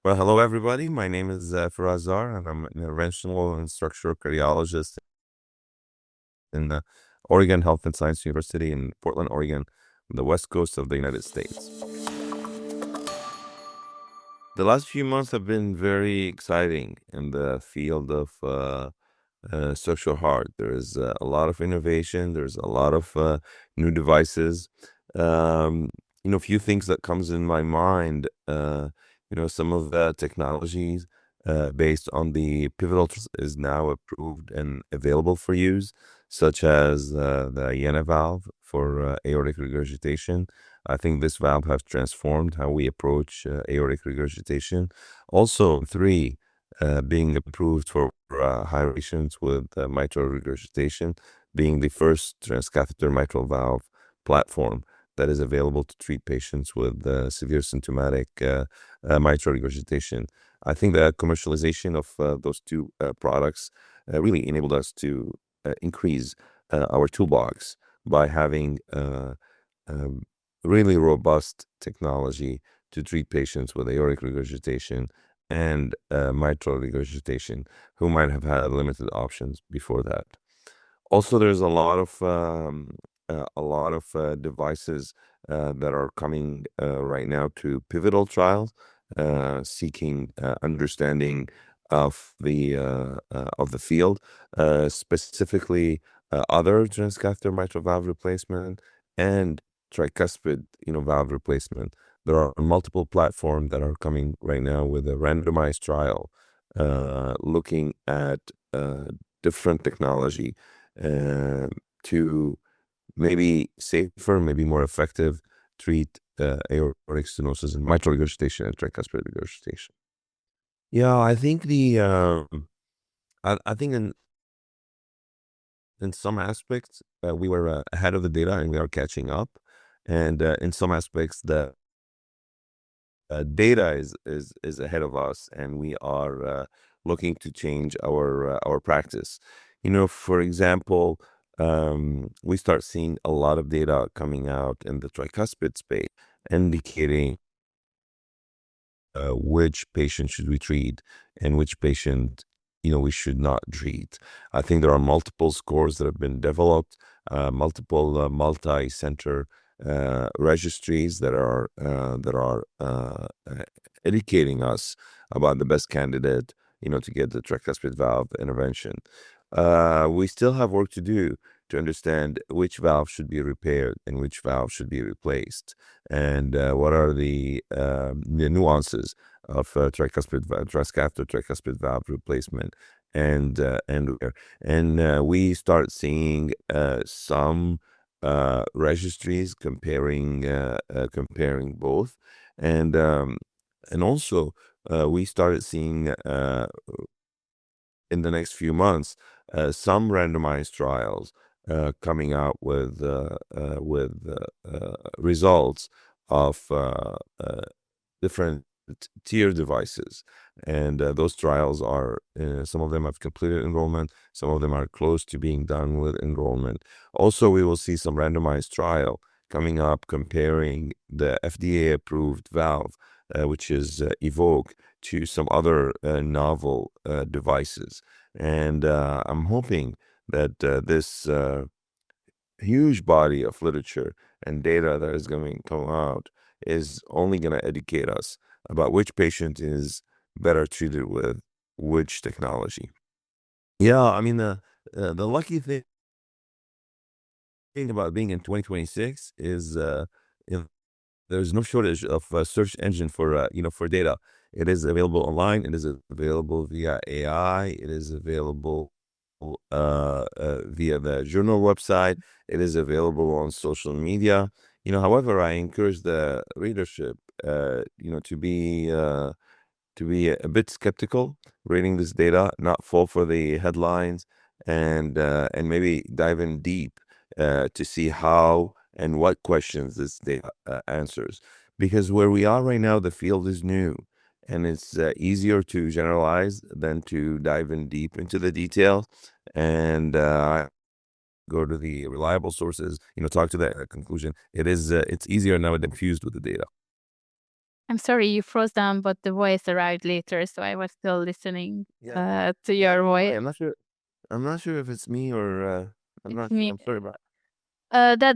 Well, hello everybody. My name is Farazar, and I'm an interventional and structural cardiologist in Oregon Health and Science University in Portland, Oregon, on the west coast of the United States. The last few months have been very exciting in the field of structural heart. There is a lot of innovation. There's a lot of new devices. Um, a few things that comes in my mind. Some of the technologies based on the pivotals is now approved and available for use, such as the Yena valve for aortic regurgitation. I think this valve has transformed how we approach aortic regurgitation. Also, three being approved for high patients with mitral regurgitation, being the first transcatheter mitral valve platform that is available to treat patients with severe symptomatic mitral regurgitation. I think the commercialization of those two products really enabled us to increase our toolbox by having um, really robust technology to treat patients with aortic regurgitation and mitral regurgitation who might have had limited options before that. Also, there's a lot of devices that are coming right now to pivotal trials, seeking understanding of the field, specifically other transcatheter mitral valve replacement and tricuspid, valve replacement. There are multiple platforms that are coming right now with a randomized trial, looking at different technology uh, to maybe safer, maybe more effective treat aortic stenosis and mitral regurgitation and tricuspid regurgitation. Yeah, I think I think in some aspects we were ahead of the data and we are catching up, and in some aspects the data is ahead of us, and we are looking to change our practice. For example, we start seeing a lot of data coming out in the tricuspid space, indicating which patient should we treat and which patient we should not treat. I think there are multiple scores that have been developed, multiple multi-center registries that are educating us about the best candidate to get the tricuspid valve intervention. We still have work to do to understand which valve should be repaired and which valve should be replaced, and what are the nuances of transcatheter tricuspid valve replacement, and we start seeing some registries comparing both, and also we started seeing in the next few months some randomized trials coming out with results of different tier devices, and those trials are some of them have completed enrollment, some of them are close to being done with enrollment. Also, we will see some randomized trial coming up comparing the FDA approved valve, which is Evoke, to some other novel devices, and I'm hoping that this huge body of literature and data that is going to come out is only going to educate us about which patient is better treated with which technology. Yeah, I mean the lucky thing about being in 2026 is there's no shortage of search engine for for data. It is available online. It is available via AI. It is available via the journal website. It is available on social media. However, I encourage the readership, to be a bit skeptical reading this data, not fall for the headlines, and maybe dive in deep to see how and what questions this data answers. Because where we are right now, the field is new, and it's easier to generalize than to dive in deep into the details, and go to the reliable sources, talk to the conclusion. It's easier now to infused with the data. I'm sorry, you froze down, but the voice arrived later, so I was still listening Yeah. to Yeah, your no, voice. I'm not sure. I'm not sure if it's me or I'm It's not sure. me. I'm sorry about.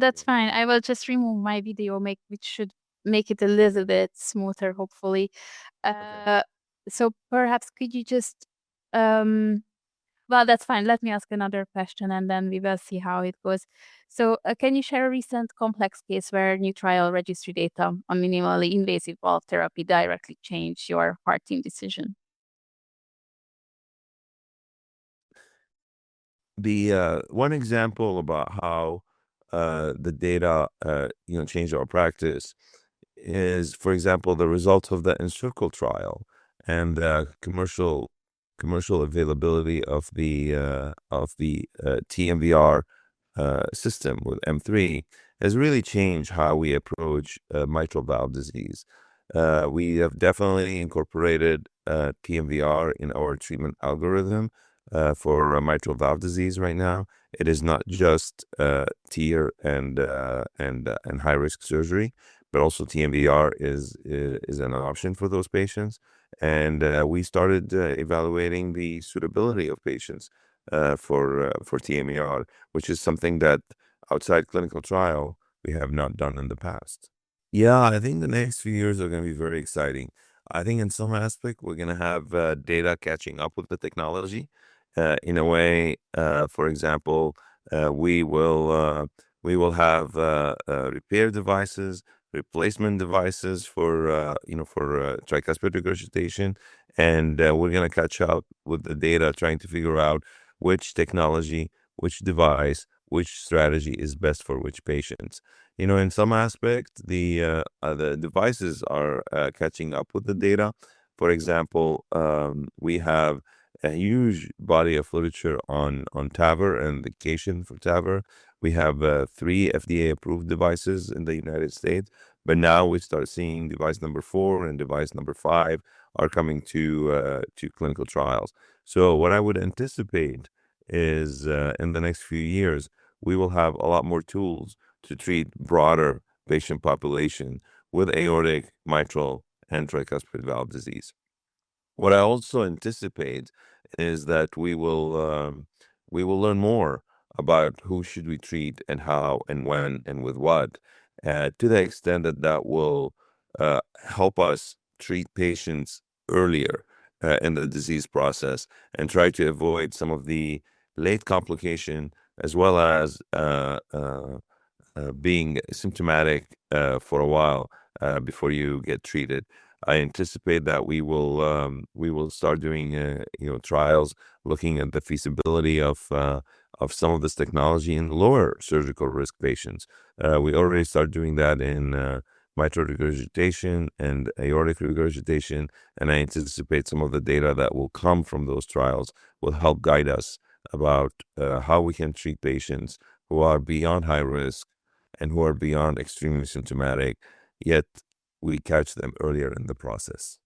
That's fine. I will just remove my video, which should make it a little Okay. bit smoother, hopefully. Okay. Uh, so perhaps could you just well, that's fine. Let me ask another question and then we will see how it goes. So, can you share a recent complex case where new trial registry data on minimally invasive valve therapy directly changed your heart team decision? The one example about how the data changed our practice is, for example, the results of the Encircle trial and commercial availability of the TMVR system with M3 has really changed how we approach mitral valve disease. We have definitely incorporated TMVR in our treatment algorithm for mitral valve disease right now. It is not just TEER and high risk surgery, but also TMVR is an option for those patients. And we started evaluating the suitability of patients for TMVR, which is something that outside clinical trial we have not done in the past. Yeah, I think the next few years are going to be very exciting. I think in some aspect we're going to have data catching up with the technology. In a way, for example, we will have repair devices, replacement devices for tricuspid regurgitation, and we're going to catch up with the data, trying to figure out which technology, which device, which strategy is best for which patients. In some aspect, the devices are catching up with the data. For example, we have a huge body of literature on TAVR and indication for TAVR. We have 3 FDA-approved devices in the United States, but now we start seeing device number 4 and device number 5 are coming to clinical trials. So what I would anticipate is in the next few years, we will have a lot more tools to treat broader patient population with aortic, mitral, and tricuspid valve disease. What I also anticipate is that we will learn more about who should we treat and how and when and with what, to the extent that that will help us treat patients earlier in the disease process and try to avoid some of the late complication as well as being symptomatic for a while before you get treated. I anticipate that we will start doing trials looking at the feasibility of some of this technology in lower surgical risk patients. We already start doing that in mitral regurgitation and aortic regurgitation, and I anticipate some of the data that will come from those trials will help guide us about how we can treat patients who are beyond high risk and who are beyond extremely symptomatic, yet we catch them earlier in the process.